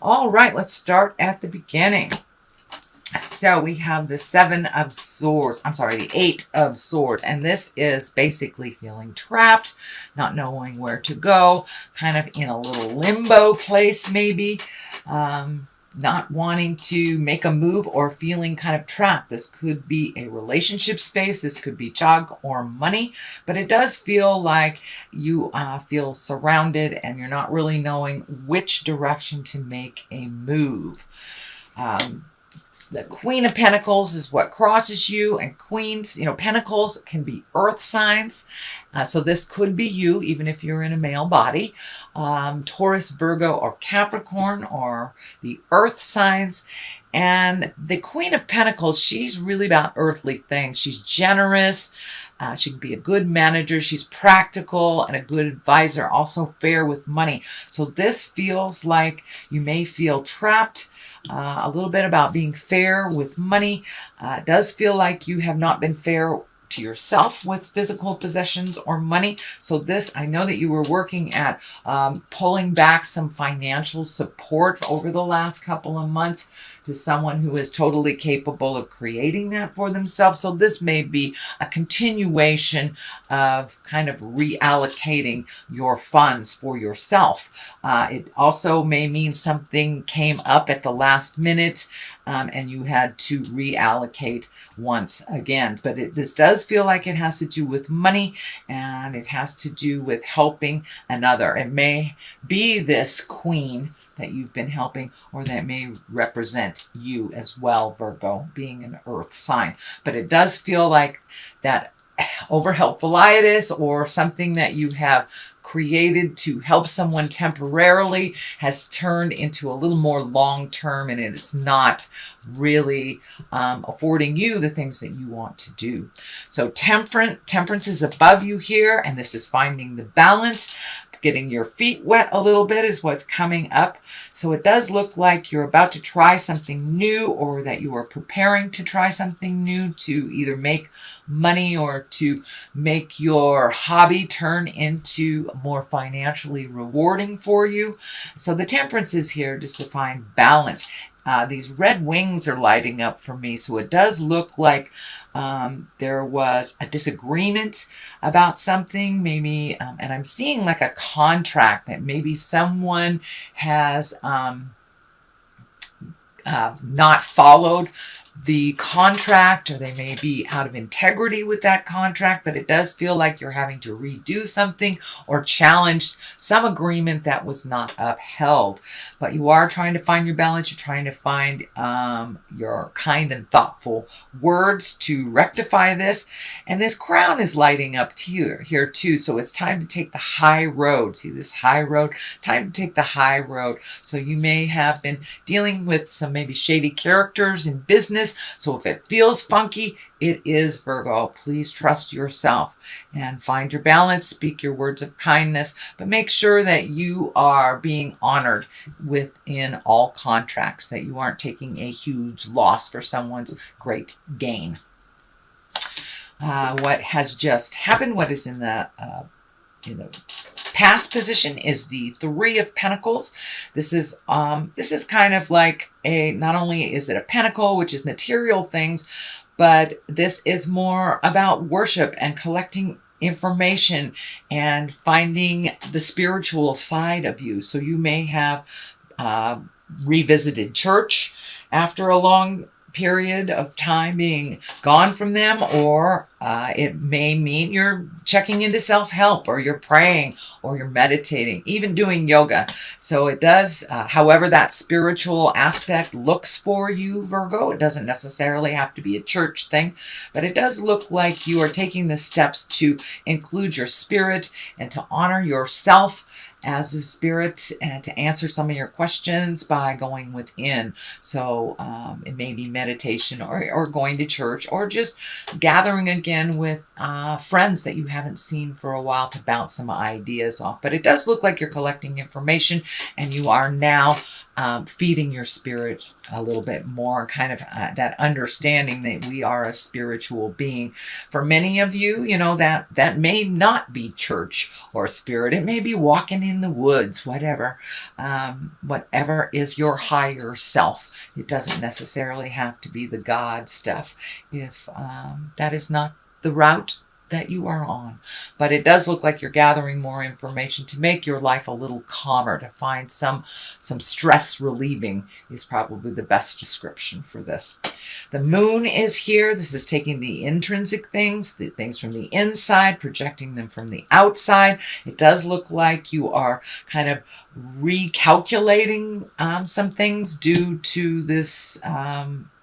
All right, let's start at the beginning. So we have the Seven of Swords. I'm sorry, the Eight of Swords. And this is basically feeling trapped, not knowing where to go, kind of in a little limbo place maybe. Not wanting to make a move or feeling kind of trapped. This could be a relationship space. This could be job or money. But it does feel like you feel surrounded and you're not really knowing which direction to make a move. The Queen of Pentacles is what crosses you, and Queens, Pentacles can be earth signs. So this could be you, even if you're in a male body. Taurus, Virgo, or Capricorn, or the earth signs. And the Queen of Pentacles, she's really about earthly things. She's generous. She can be a good manager. She's practical and a good advisor, also fair with money. So this feels like you may feel trapped. A little bit about being fair with money. It does feel like you have not been fair to yourself with physical possessions or money. So this, I know that you were working at pulling back some financial support over the last couple of months to someone who is totally capable of creating that for themselves. So this may be a continuation of kind of reallocating your funds for yourself. It also may mean something came up at the last minute and you had to reallocate once again. But this does feel like it has to do with money, and it has to do with helping another. It may be this queen that you've been helping, or that may represent you as well, Virgo, being an earth sign. But it does feel like that overhelpful-itis or something that you have created to help someone temporarily has turned into a little more long-term, and it is not really affording you the things that you want to do. So temperance is above you here, and this is finding the balance. Getting your feet wet a little bit is what's coming up. So it does look like you're about to try something new, or that you are preparing to try something new to either make money or to make your hobby turn into more financially rewarding for you. So the temperance is here just to find balance. These red wings are lighting up for me. So it does look like there was a disagreement about something, maybe, and I'm seeing like a contract that maybe someone has not followed the contract, or they may be out of integrity with that contract, but it does feel like you're having to redo something or challenge some agreement that was not upheld. But you are trying to find your balance. You're trying to find your kind and thoughtful words to rectify this. And this crown is lighting up here too. So it's time to take the high road. See this high road? Time to take the high road. So you may have been dealing with some maybe shady characters in business. So if it feels funky, it is, Virgo. Please trust yourself and find your balance. Speak your words of kindness, but make sure that you are being honored within all contracts, that you aren't taking a huge loss for someone's great gain. What has just happened, what is in the past position, is the Three of Pentacles. This is kind of like not only is it a pentacle, which is material things, but this is more about worship and collecting information and finding the spiritual side of you. So you may have revisited church after a long period of time being gone from them, or it may mean you're checking into self-help, or you're praying, or you're meditating, even doing yoga. So it does, however that spiritual aspect looks for you, Virgo, it doesn't necessarily have to be a church thing, but it does look like you are taking the steps to include your spirit and to honor yourself as a spirit, and to answer some of your questions by going within. So it may be meditation, or going to church, or just gathering again with friends that you haven't seen for a while to bounce some ideas off. But it does look like you're collecting information, and you are now feeding your spirit a little bit more, kind of that understanding that we are a spiritual being. For many of you, you know, that may not be church or spirit. It may be walking in the woods, whatever. Whatever is your higher self. It doesn't necessarily have to be the God stuff if that is not the route that you are on. But it does look like you're gathering more information to make your life a little calmer, to find some stress relieving is probably the best description for this. The moon is here. This is taking the intrinsic things, the things from the inside, projecting them from the outside. It does look like you are kind of recalculating some things due to this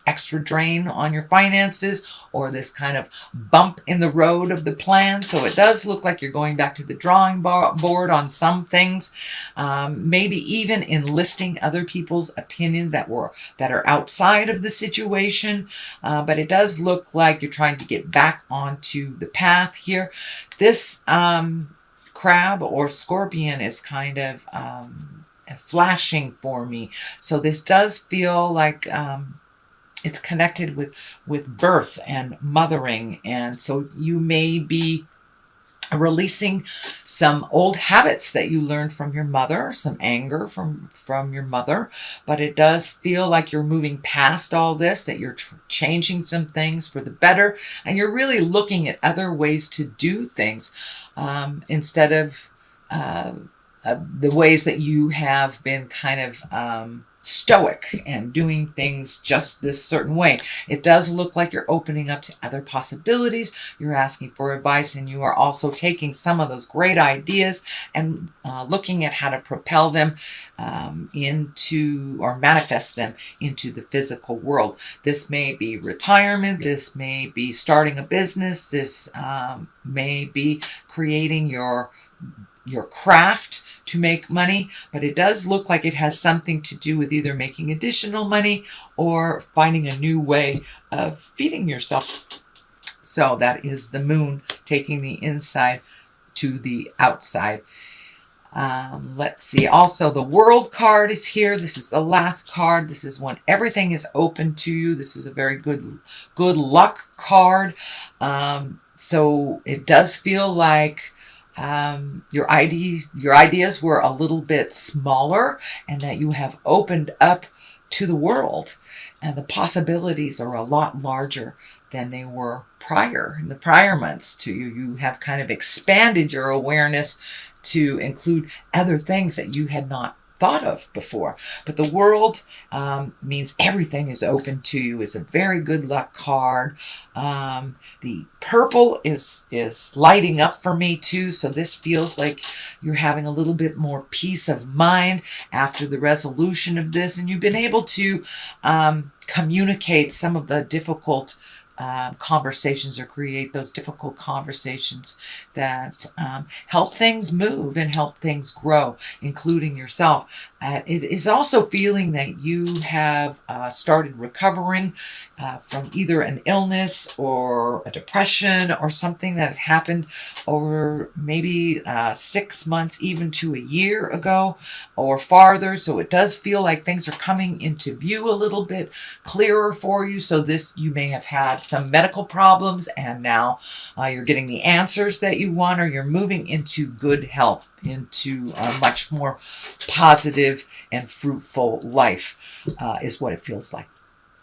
extra drain on your finances, or this kind of bump in the road of the plan. So it does look like you're going back to the drawing board on some things, maybe even enlisting other people's opinions that are outside of the situation. But it does look like you're trying to get back onto the path here. This crab or scorpion is kind of flashing for me. So this does feel like it's connected with birth and mothering. And so you may be releasing some old habits that you learned from your mother, some anger from your mother. But it does feel like you're moving past all this, that you're changing some things for the better. And you're really looking at other ways to do things instead of the ways that you have been kind of stoic and doing things just this certain way. It does look like you're opening up to other possibilities. You're asking for advice, and you are also taking some of those great ideas and looking at how to propel them into, or manifest them into the physical world. This may be retirement. This may be starting a business. This may be creating your craft to make money, but it does look like it has something to do with either making additional money or finding a new way of feeding yourself. So that is the moon taking the inside to the outside. Let's see. Also, the World card is here. This is the last card. This is when everything is open to you. This is a very good luck card. So it does feel like your ideas were a little bit smaller, and that you have opened up to the world, and the possibilities are a lot larger than they were in the prior months to you. You have kind of expanded your awareness to include other things that you had not thought of before. But the world means everything is open to you. It's a very good luck card. The purple is lighting up for me too. So this feels like you're having a little bit more peace of mind after the resolution of this. And you've been able to communicate some of the difficult conversations, or create those difficult conversations that help things move and help things grow, including yourself. It is also feeling that you have started recovering from either an illness or a depression or something that happened over maybe 6 months, even to a year ago or farther. So it does feel like things are coming into view a little bit clearer for you. So this, you may have had some medical problems, and now you're getting the answers that you want, or you're moving into good health, into a much more positive and fruitful life is what it feels like.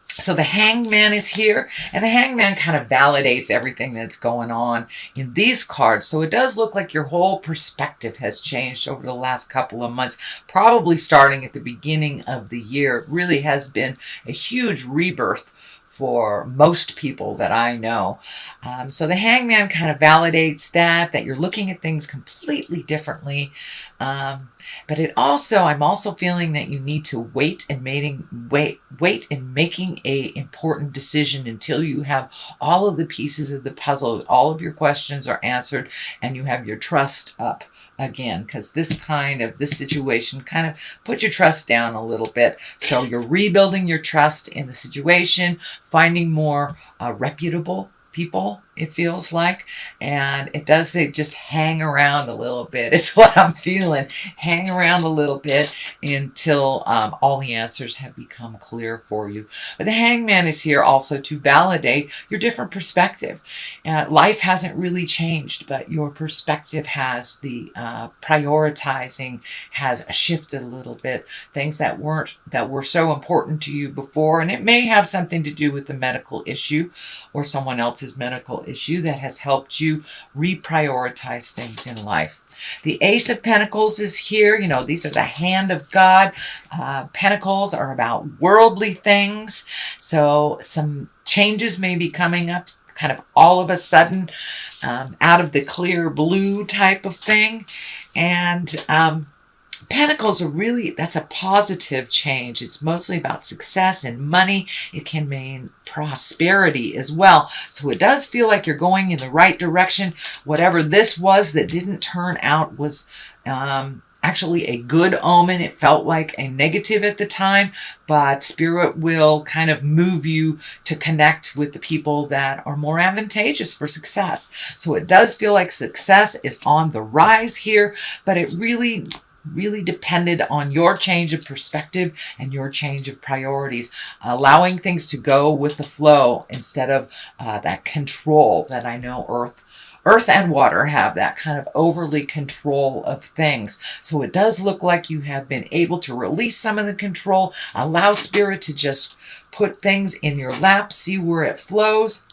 So the Hangman is here, and the Hangman kind of validates everything that's going on in these cards. So it does look like your whole perspective has changed over the last couple of months, probably starting at the beginning of the year. It really has been a huge rebirth for most people that I know. So the Hangman kind of validates that you're looking at things completely differently. But I'm also feeling that you need to wait in making a important decision until you have all of the pieces of the puzzle, all of your questions are answered, and you have your trust up again, because this situation kind of put your trust down a little bit. So you're rebuilding your trust in the situation, finding more reputable people it feels like. And it does say just hang around a little bit. It's what I'm feeling. Hang around a little bit until all the answers have become clear for you. But the Hangman is here also to validate your different perspective. Life hasn't really changed, but your perspective has. The prioritizing has shifted a little bit. Things that were so important to you before, and it may have something to do with the medical issue or someone else's medical issue that has helped you reprioritize things in life. The Ace of Pentacles is here. You know, these are the hand of God. Pentacles are about worldly things. So some changes may be coming up kind of all of a sudden, out of the clear blue type of thing. And Pentacles are really, that's a positive change. It's mostly about success and money. It can mean prosperity as well. So it does feel like you're going in the right direction. Whatever this was that didn't turn out was actually a good omen. It felt like a negative at the time, but Spirit will kind of move you to connect with the people that are more advantageous for success. So it does feel like success is on the rise here, but it really depended on your change of perspective and your change of priorities, allowing things to go with the flow instead of that control that I know Earth and water have, that kind of overly control of things. So it does look like you have been able to release some of the control, allow Spirit to just put things in your lap, see where it flows.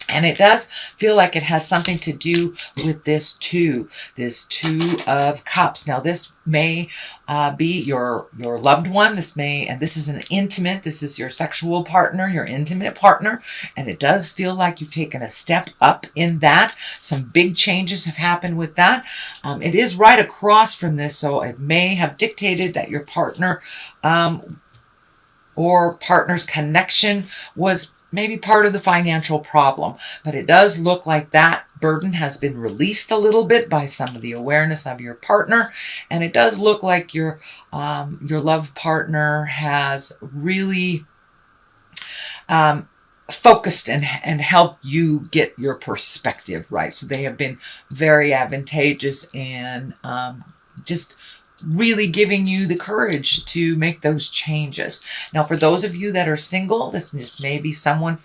And it does feel like it has something to do with this Two of Cups. Now, this may be your loved one. This is an intimate, this is your sexual partner, your intimate partner. And it does feel like you've taken a step up in that. Some big changes have happened with that. It is right across from this, so it may have dictated that your partner or partner's connection was maybe part of the financial problem, but it does look like that burden has been released a little bit by some of the awareness of your partner, and it does look like your love partner has really focused and helped you get your perspective right. So they have been very advantageous in just really giving you the courage to make those changes. Now, for those of you that are single, this just may be someone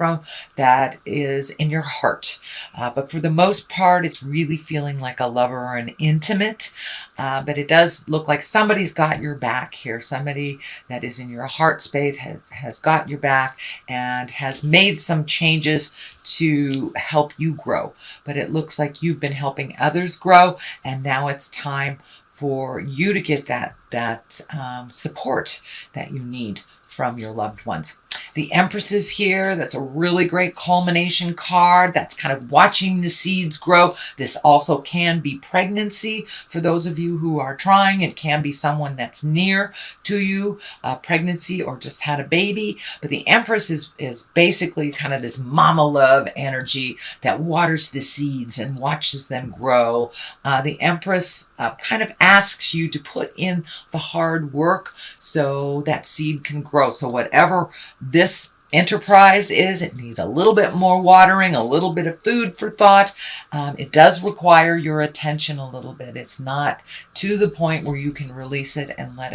that is in your heart. But for the most part, it's really feeling like a lover or an intimate. But it does look like somebody's got your back here. Somebody that is in your heart space has got your back and has made some changes to help you grow. But it looks like you've been helping others grow, and now it's time for you to get that support that you need from your loved ones. The Empress is here. That's a really great culmination card. That's kind of watching the seeds grow. This also can be pregnancy for those of you who are trying. It can be someone that's near to you, pregnancy or just had a baby. But the Empress is basically kind of this mama love energy that waters the seeds and watches them grow. The Empress kind of asks you to put in the hard work so that seed can grow. So whatever this enterprise is, it needs a little bit more watering, a little bit of food for thought. It does require your attention a little bit. It's not to the point where you can release it and let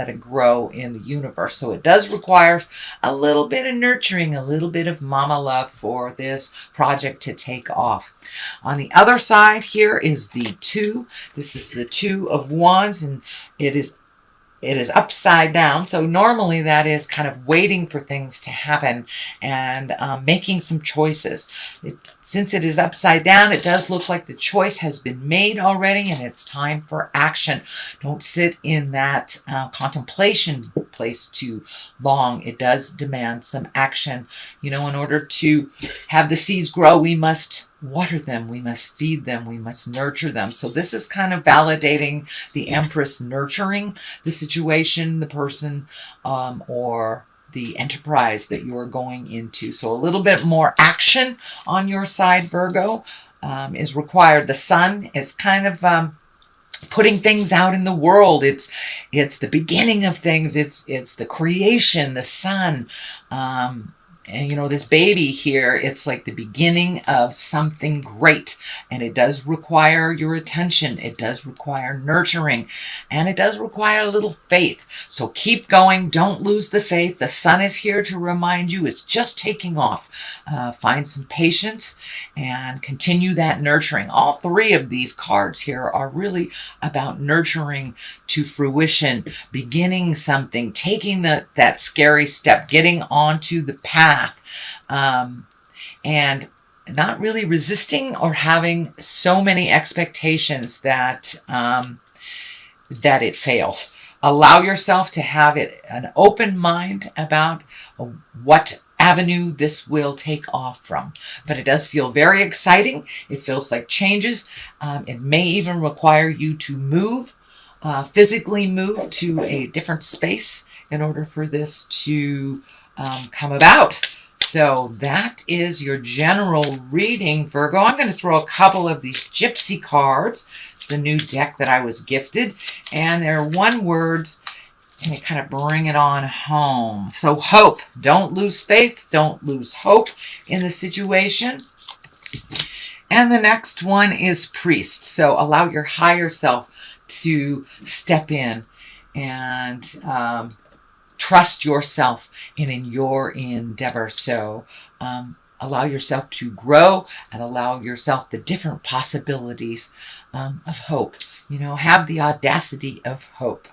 it grow in the universe. So it does require a little bit of nurturing, a little bit of mama love for this project to take off. On the other side here is the Two. This is the Two of Wands, and it is upside down. So normally that is kind of waiting for things to happen and making some choices. Since it is upside down, it does look like the choice has been made already and it's time for action. Don't sit in that contemplation place too long. It does demand some action. You know, in order to have the seeds grow, we must water them, we must feed them, we must nurture them. So this is kind of validating the Empress nurturing the situation, the person, or the enterprise that you are going into. So a little bit more action on your side, Virgo, is required. The Sun is kind of putting things out in the world. It's the beginning of things. It's the creation, the sun. And you know, this baby here, it's like the beginning of something great. And it does require your attention. It does require nurturing. And it does require a little faith. So keep going. Don't lose the faith. The sun is here to remind you it's just taking off. Find some patience and continue that nurturing. All three of these cards here are really about nurturing to fruition, beginning something, taking that scary step, getting onto the path. And not really resisting or having so many expectations that that it fails. Allow yourself to have an open mind about what avenue this will take off from. But it does feel very exciting. It feels like changes. It may even require you to move, physically move to a different space in order for this to come about. So that is your general reading, Virgo. I'm going to throw a couple of these gypsy cards. It's a new deck that I was gifted, and they're one words, and they kind of bring it on home. So hope. Don't lose faith. Don't lose hope in the situation. And the next one is priest. So allow your higher self to step in and trust yourself in your endeavor. So allow yourself to grow and allow yourself the different possibilities of hope. You know, have the audacity of hope.